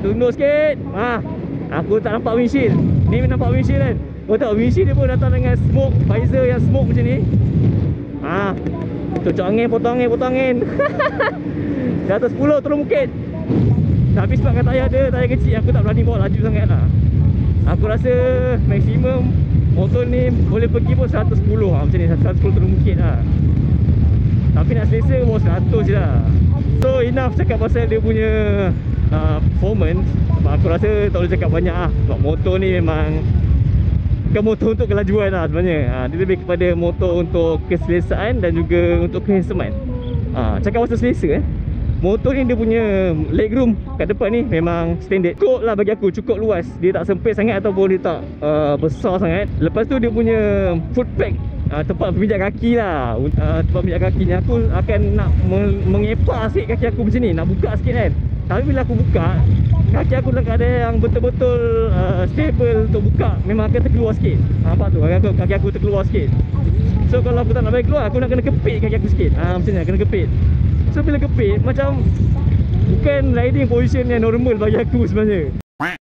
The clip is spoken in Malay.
tunduk sikit. Aku tak nampak windshield. Ni nampak windshield kan. Kau tahu windshield dia pun datang dengan smoke, visor yang smoke macam ni. Cocok angin, potong angin. Di atas 10 turun bukit. Tapi sebabkan tayar kecil, aku tak berani bawa laju sangat lah. Aku rasa maksimum motor ni boleh pergi pun 110 macam ni, 110 turun bukit lah. Tapi nak selesa bawa 100 je lah. So enough cakap pasal dia punya performance. Aku rasa tak boleh cakap banyak lah. Sebab motor ni memang bukan motor untuk kelajuan lah sebenarnya. Dia lebih kepada motor untuk keselesaan dan juga untuk kehansoman. Cakap pasal selesa motor ni dia punya legroom kat depan ni memang standard. Cukup lah bagi aku, cukup luas. Dia tak sempit sangat ataupun dia tak besar sangat. Lepas tu dia punya foot pack, tempat pemijak kaki lah. Tempat pemijak kaki ni aku akan nak mengepak sikit kaki aku macam ni, nak buka sikit kan. Tapi bila aku buka, kaki aku dalam keadaan yang betul-betul stable untuk buka, memang akan terkeluar sikit. Nampak tu, kaki aku terkeluar sikit. So kalau aku tak nak bagi keluar, aku nak kena kepit kaki aku sikit. Macam ni, kena kepit. So bila kepit, macam bukan riding position yang normal bagi aku sebenarnya.